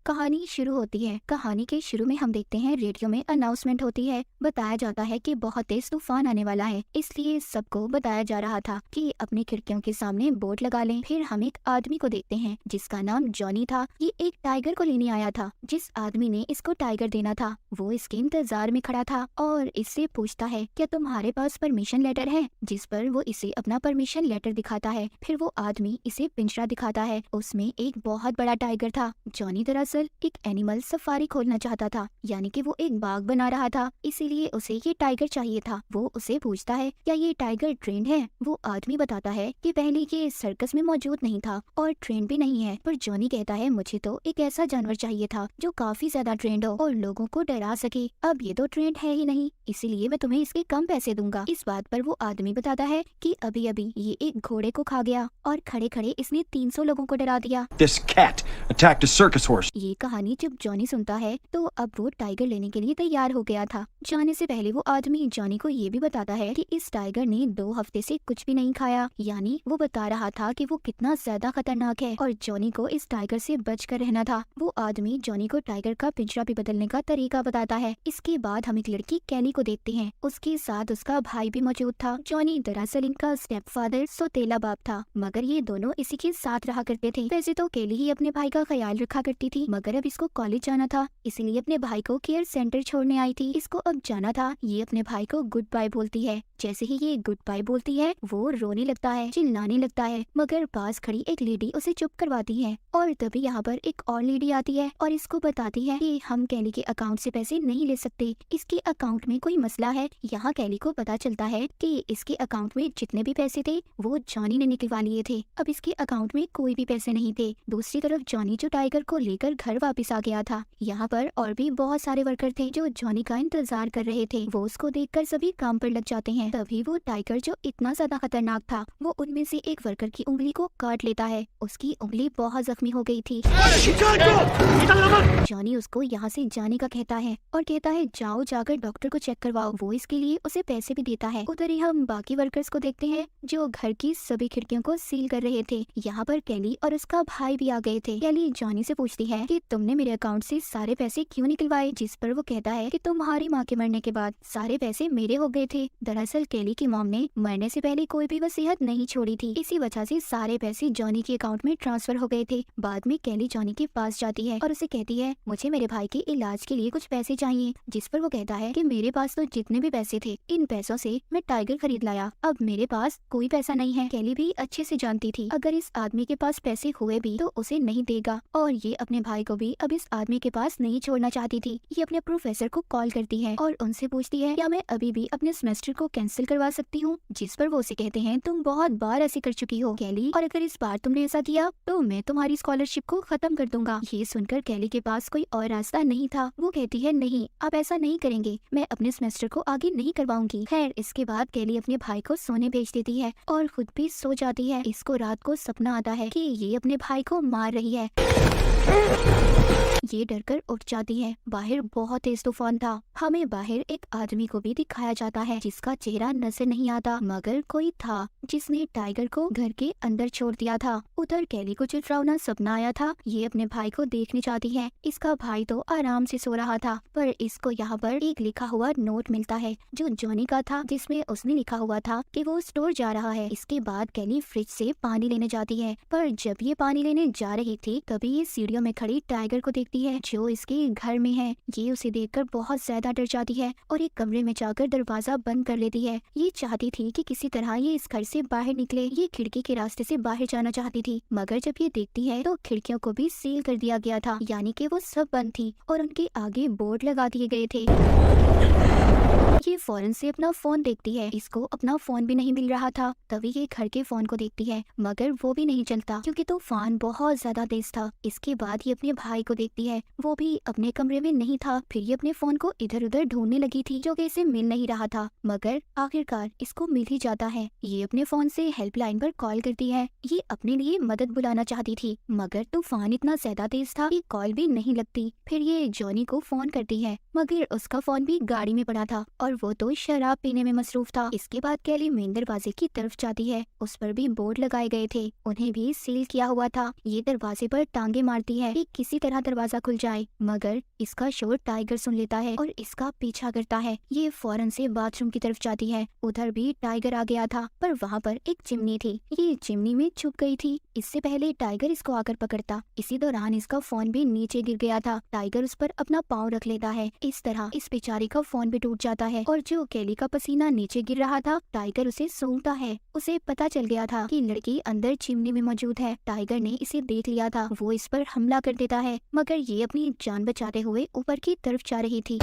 कहानी शुरू होती है। कहानी के शुरू में हम देखते हैं रेडियो में अनाउंसमेंट होती है। बताया जाता है कि बहुत तेज तूफान आने वाला है, इसलिए सबको बताया जा रहा था कि अपनी खिड़कियों के सामने बोर्ड लगा लें। फिर हम एक आदमी को देखते हैं जिसका नाम जॉनी था। ये एक टाइगर को लेने आया था। जिस आदमी ने इसको टाइगर देना था वो इसके इंतजार में खड़ा था और इससे पूछता है, क्या तुम्हारे पास परमिशन लेटर है? जिस पर वो इसे अपना परमिशन लेटर दिखाता है। फिर वो आदमी इसे पिंजरा दिखाता है, उसमें एक बहुत बड़ा टाइगर था। जॉनी दरअसल एक एनिमल सफारी खोलना चाहता था, यानी कि वो एक बाग बना रहा था, इसीलिए उसे ये टाइगर चाहिए था। वो उसे पूछता है, क्या ये टाइगर ट्रेंड है? वो आदमी बताता है कि पहले ये सर्कस में मौजूद नहीं था और ट्रेंड भी नहीं है। पर जॉनी कहता है, मुझे तो एक ऐसा जानवर चाहिए था जो काफी ज्यादा ट्रेंड हो और लोगों को डरा सके। अब ये तो ट्रेंड है ही नहीं, इसीलिए मैं तुम्हें इसके कम पैसे दूंगा। इस बात पर वो आदमी बताता है कि अभी अभी ये एक घोड़े को खा गया और खड़े खड़े इसने 300 लोगों को डरा दिया। This cat attacked a circus horse. ये कहानी जब जॉनी सुनता है तो अब वो टाइगर लेने के लिए तैयार हो गया था। जाने से पहले वो आदमी जॉनी को ये भी बताता है कि इस टाइगर ने 2 हफ्ते से कुछ भी नहीं खाया, यानी वो बता रहा था कि वो कितना ज्यादा खतरनाक है और जॉनी को इस टाइगर से बच कर रहना था। वो आदमी जॉनी को टाइगर का पिंजरा भी बदलने का तरीका बताता है। इसके बाद हम एक लड़की कैली को देखते हैं, उसके साथ उसका भाई भी मौजूद था। जॉनी दरअसल इनका स्टेप फादर सौतेला बाप था, मगर ये दोनों इसी के साथ रहा करते थे। वैसे तो कैली ही अपने भाई का ख्याल रखा करती थी, मगर अब इसको कॉलेज जाना था, इसलिए अपने भाई को केयर सेंटर छोड़ने आई थी। इसको अब जाना था। ये अपने भाई को गुड बाय बोलती है। जैसे ही ये गुड बाय बोलती है वो रोने लगता है, चिल्लाने लगता है, मगर पास खड़ी एक लेडी उसे चुप करवाती है। और तभी यहाँ पर एक और लेडी आती है और इसको बताती है कि हम कैली के अकाउंट से पैसे नहीं ले सकते, इसके अकाउंट में कोई मसला है। यहाँ कैली को पता चलता है कि इसके अकाउंट में जितने भी पैसे थे वो जॉनी ने निकलवा लिए थे। अब इसके अकाउंट में कोई भी पैसे नहीं थे। दूसरी तरफ जॉनी जो टाइगर को लेकर घर वापस आ गया था। यहाँ पर और भी बहुत सारे वर्कर थे जो जॉनी का इंतजार कर रहे थे। वो उसको देखकर सभी काम पर लग जाते हैं। तभी वो टाइगर जो इतना ज्यादा खतरनाक था वो उनमें से एक वर्कर की उंगली को काट लेता है। उसकी उंगली बहुत जख्मी हो गई थी। जॉनी उसको यहाँ से जाने का कहता है और कहता है जाओ जाकर डॉक्टर को चेक करवाओ। वो इसके लिए उसे पैसे भी देता है। उधर ही हम बाकी वर्कर्स को देखते हैं जो घर की सभी खिड़कियों को सील कर रहे थे। यहाँ पर कैली और उसका भाई भी आ गए थे। कैली जॉनी से पूछती है कि तुमने मेरे अकाउंट से सारे पैसे क्यों निकलवाए? जिस पर वो कहता है कि तुम्हारी माँ के मरने के बाद सारे पैसे मेरे हो गए थे। दरअसल कैली की मॉम ने मरने से पहले कोई भी वसीयत नहीं छोड़ी थी, इसी वजह से सारे पैसे जॉनी के अकाउंट में ट्रांसफर हो गए थे। बाद में कैली जॉनी के पास जाती है और उसे कहती है मुझे मेरे भाई के इलाज के लिए कुछ पैसे चाहिए। जिस पर वो कहता है कि मेरे पास तो जितने भी पैसे थे इन पैसों से मैं टाइगर खरीद लाया, अब मेरे पास कोई पैसा नहीं है। कैली भी अच्छे से जानती थी अगर इस आदमी के पास पैसे हुए भी तो उसे नहीं देगा और ये अपने भाई को भी अब इस आदमी के पास नहीं छोड़ना चाहती थी। ये अपने प्रोफेसर को कॉल करती है और उनसे पूछती है क्या मैं अभी भी अपने सेमेस्टर को कैंसिल करवा सकती हूँ? जिस पर वो उसे कहते हैं तुम बहुत बार ऐसे कर चुकी हो कैली, और अगर इस बार तुमने ऐसा किया तो मैं तुम्हारी स्कॉलरशिप को खत्म कर दूंगा। ये सुनकर कैली के पास कोई और रास्ता नहीं था। वो कहती है नहीं, आप ऐसा नहीं करेंगे, मैं अपने सेमेस्टर को आगे नहीं करवाऊंगी। खैर इसके बाद कैली अपने भाई को सोने भेज देती है और खुद भी सो जाती है। इसको रात को सपना आता है कि ये अपने भाई को मार रही है। ये डरकर उठ जाती है। बाहर बहुत तेज तूफान था। हमें बाहर एक आदमी को भी दिखाया जाता है जिसका चेहरा नजर नहीं आता, मगर कोई था जिसने टाइगर को घर के अंदर छोड़ दिया था। उधर कैली को जो डरावना सपना आया था ये अपने भाई को देखने जाती है। इसका भाई तो आराम से सो रहा था, पर इसको यहाँ पर एक लिखा हुआ नोट मिलता है जो जॉनी का था, जिसमें उसने लिखा हुआ था कि वो स्टोर जा रहा है। इसके बाद कैली फ्रिज से पानी लेने जाती है, पर जब ये पानी लेने जा रही थी तभी ये सीढ़ियों में खड़ी टाइगर को देखती है जो इसके घर में है। ये उसे देखकर बहुत ज्यादा डर जाती है और एक कमरे में जाकर दरवाजा बंद कर लेती है। ये चाहती थी कि किसी तरह ये इस घर से बाहर निकले। ये खिड़की के रास्ते से बाहर जाना चाहती थी, मगर जब ये देखती है तो खिड़कियों को भी सील कर दिया गया था, यानी कि वो सब बंद थी और उनके आगे बोर्ड लगा दिए गए थे। ये फौरन से अपना फोन देखती है। इसको अपना फोन भी नहीं मिल रहा था। तभी ये घर के फोन को देखती है, मगर वो भी नहीं चलता क्योंकि तूफान बहुत ज्यादा तेज था। इसके बाद ये अपने भाई को देखती है, वो भी अपने कमरे में नहीं था। फिर ये अपने फोन को इधर उधर ढूंढने लगी थी जो कि इसे मिल नहीं रहा था, मगर आखिरकार इसको मिल ही जाता है। ये अपने फोन से हेल्पलाइन पर कॉल करती है। ये अपने लिए मदद बुलाना चाहती थी, मगर तूफान इतना ज्यादा तेज था कि कॉल भी नहीं लगती। फिर ये जॉनी को फोन करती है, मगर उसका फोन भी गाड़ी में पड़ा था। था और वो तो शराब पीने में मसरूफ था। इसके बाद कैली मेन दरवाजे की तरफ जाती है। उस पर भी बोर्ड लगाए गए थे, उन्हें भी सील किया हुआ था। ये दरवाजे पर टांगे मारती है कि किसी तरह दरवाजा खुल जाए, मगर इसका शोर टाइगर सुन लेता है और इसका पीछा करता है। ये फौरन से बाथरूम की तरफ जाती है। उधर भी टाइगर आ गया था, पर वहाँ पर एक चिमनी थी। ये चिमनी में छुप गई थी। इससे पहले टाइगर इसको आकर पकड़ता। इसी दौरान इसका फोन भी नीचे गिर गया था। टाइगर उस पर अपना पाँव रख लेता है। इस तरह इस बेचारी का फोन भी टूट जाता है और जो कैली का पसीना नीचे गिर रहा था, टाइगर उसे सूंघता है। उसे पता चल गया था कि लड़की अंदर चिमनी में मौजूद है। टाइगर ने इसे देख लिया था। वो इस पर हमला कर देता है, मगर ये अपनी जान बचाते हुए ऊपर की तरफ जा रही थी।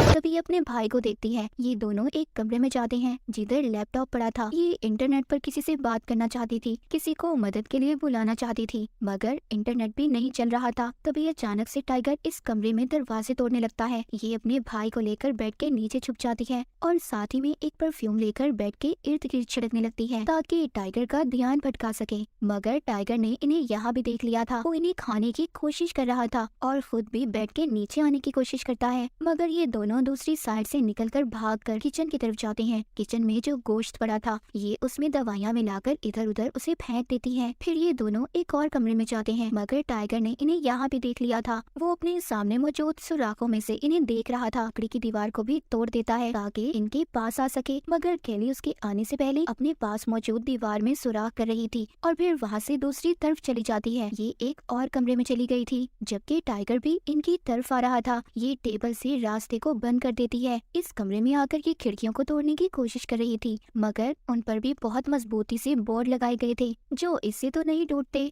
तभी अपने भाई को देखती है। ये दोनों एक कमरे में जाते हैं जिधर लैपटॉप पड़ा था। ये इंटरनेट पर किसी से बात करना चाहती थी, किसी को मदद के लिए बुलाना चाहती थी, मगर इंटरनेट भी नहीं चल रहा था। तभी अचानक से टाइगर इस कमरे में दरवाजे तोड़ने लगता है। ये अपने भाई को लेकर बेड के नीचे छुप जाती है और साथ ही में एक परफ्यूम लेकर बेड के इर्द गिर्द छिड़कने लगती है ताकि टाइगर का ध्यान भटका सके। मगर टाइगर ने इन्हें यहाँ भी देख लिया था। वो इन्हें खाने की कोशिश कर रहा था और खुद भी बेड के नीचे आने की कोशिश करता है, मगर ये दोनों दूसरी साइड से निकलकर भागकर किचन की तरफ जाते हैं। किचन में जो गोश्त पड़ा था, ये उसमें दवाइयाँ मिलाकर इधर उधर उसे फेंक देती है। फिर ये दोनों एक और कमरे में जाते हैं, मगर टाइगर ने इन्हें यहाँ भी देख लिया था। वो अपने सामने मौजूद सुराखों में से इन्हें देख रहा था। लकड़ी की दीवार को भी तोड़ देता है ताकि इनके पास आ सके, मगर कैली उसके आने से पहले अपने पास मौजूद दीवार में सुराख कर रही थी और फिर वहाँ से दूसरी तरफ चली जाती है। ये एक और कमरे में चली गई थी, जबकि टाइगर भी इनकी तरफ आ रहा था। ये टेबल से रास्ते को बंद कर देती है। इस कमरे में आकर ये खिड़कियों को तोड़ने की कोशिश कर रही थी, मगर उन पर भी बहुत मजबूती से बोर्ड लगाए गए थे जो इससे तो नहीं टूटते।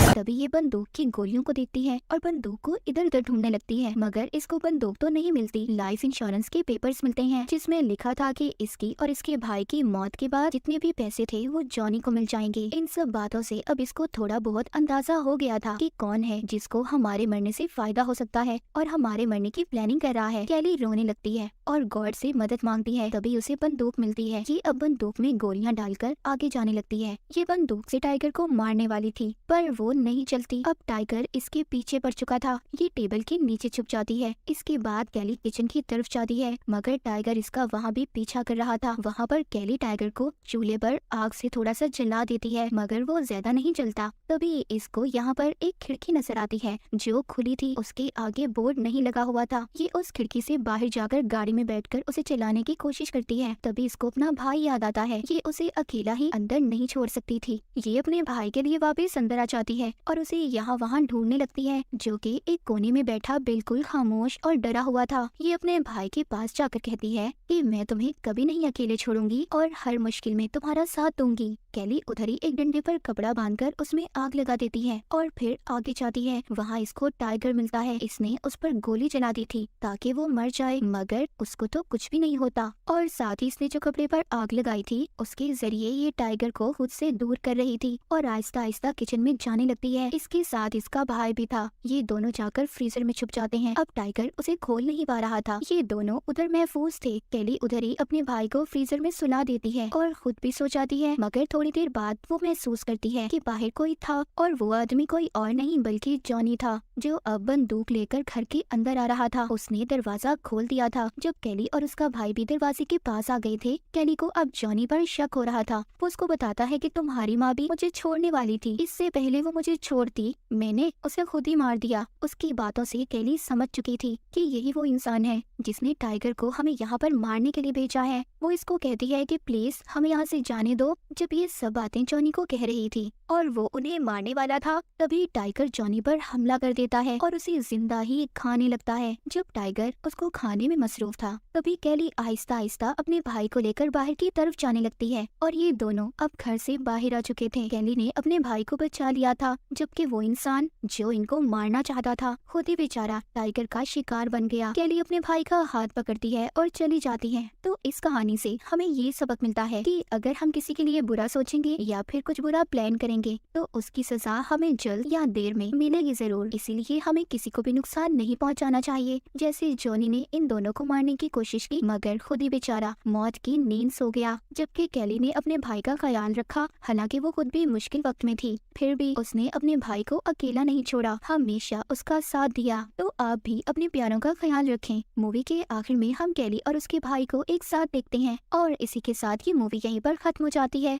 तभी ये बंदूक की गोलियों को देखती है और बंदूक को इधर उधर ढूंढने लगती है, मगर इसको बंदूक तो नहीं मिलती। लाइफ इंश्योरेंस के पेपर्स मिलते हैं जिसमें लिखा था कि इसकी और इसके भाई की मौत के बाद जितने भी पैसे थे वो जॉनी को मिल जाएंगे। इन सब बातों से अब इसको थोड़ा बहुत अंदाजा हो गया था कि कौन है जिसको हमारे मरने से फायदा हो सकता है और हमारे मरने की प्लानिंग कर रहा है। कैली रोने लगती है और गॉड से मदद मांगती है। तभी उसे बंदूक मिलती है। ये अब बंदूक में गोलियां डालकर आगे जाने लगती है। ये बंदूक से टाइगर को मारने वाली थी, पर वो नहीं चलती। अब टाइगर इसके पीछे पड़ चुका था। ये टेबल के नीचे छुप जाती है। इसके बाद कैली किचन की तरफ जाती है, मगर टाइगर इसका वहाँ भी पीछा कर रहा था। वहाँ पर कैली टाइगर को चूल्हे पर आग से थोड़ा सा जला देती है, मगर वो ज्यादा नहीं जलता। तभी इसको यहाँ पर एक खिड़की नजर आती है जो खुली थी। उसके आगे बोर्ड नहीं लगा हुआ था। ये उस खिड़की से बाहर जाकर गाड़ी में बैठकर उसे चलाने की कोशिश करती है। तभी इसको अपना भाई याद आता है। ये उसे अकेला ही अंदर नहीं छोड़ सकती थी। ये अपने भाई के लिए वापस अंदर आ जाती है और उसे यहाँ वहाँ ढूंढने लगती है, जो कि एक कोने में बैठा बिल्कुल खामोश और डरा हुआ था। ये अपने भाई के पास जाकर कहती है कि मैं तुम्हें कभी नहीं अकेले छोड़ूंगी और हर मुश्किल में तुम्हारा साथ दूंगी। कैली उधर ही एक डंडे पर कपड़ा बांधकर उसमें आग लगा देती है और फिर आगे जाती है। वहाँ इसको टाइगर मिलता है। इसने उस पर गोली चला दी थी ताकि वो मर जाए, मगर उसको तो कुछ भी नहीं होता। और साथ ही इसने जो कपड़े पर आग लगाई थी उसके जरिए ये टाइगर को खुद से दूर कर रही थी और आहिस्ता आहिस्ता किचन में जाने लगती है। इसके साथ इसका भाई भी था। ये दोनों जाकर फ्रीजर में छुप जाते हैं। अब टाइगर उसे खोल नहीं पा रहा था। ये दोनों उधर महफूज थे। कैली उधर ही अपने भाई को फ्रीजर में सुला देती है और खुद भी सो जाती है, मगर थोड़ी देर बाद वो महसूस करती है कि बाहर कोई था और वो आदमी कोई और नहीं बल्कि जॉनी था, जो अब बंदूक लेकर घर के अंदर आ रहा था। उसने दरवाजा खोल दिया था। जब कैली और उसका भाई भी दरवाजे के पास आ गए थे, कैली को अब जॉनी पर शक हो रहा था। वो उसको बताता है कि तुम्हारी माँ भी मुझे छोड़ने वाली थी, इससे पहले वो मुझे छोड़ती मैंने उसे खुद ही मार दिया। उसकी बातों से कैली समझ चुकी थी कि यही वो इंसान है जिसने टाइगर को हमें यहाँ पर मारने के लिए भेजा है। वो इसको कहती है कि प्लीज हमें यहाँ से जाने दो। जब ये सब बातें जॉनी को कह रही थी और वो उन्हें मारने वाला था, तभी टाइगर जॉनी पर हमला कर देता है और उसे जिंदा ही खाने लगता है। जब टाइगर उसको खाने में मसरूफ था, तभी कैली आहिस्ता आहिस्ता अपने भाई को लेकर बाहर की तरफ जाने लगती है और ये दोनों अब घर से बाहर आ चुके थे। कैली ने अपने भाई को बचा लिया था, जबकि वो इंसान जो इनको मारना चाहता था खुद ही बेचारा टाइगर का शिकार बन गया। कैली अपने भाई का हाथ पकड़ती है और चली जाती है। तो इस कहानी कहानी से हमें ये सबक मिलता है कि अगर हम किसी के लिए बुरा सोचेंगे या फिर कुछ बुरा प्लान करेंगे तो उसकी सजा हमें जल्द या देर में मिलेगी जरूर। इसीलिए हमें किसी को भी नुकसान नहीं पहुंचाना चाहिए। जैसे जॉनी ने इन दोनों को मारने की कोशिश की मगर खुद ही बेचारा मौत की नींद सो गया, जबकि कैली ने अपने भाई का ख्याल रखा। हालांकि वो खुद भी मुश्किल वक्त में थी, फिर भी उसने अपने भाई को अकेला नहीं छोड़ा, हमेशा उसका साथ दिया। तो आप भी अपने प्यारों का ख्याल रखें। मूवी के आखिर में हम कैली और उसके भाई को एक साथ देखते हैं और इसी के साथ ये मूवी यहीं पर खत्म हो जाती है।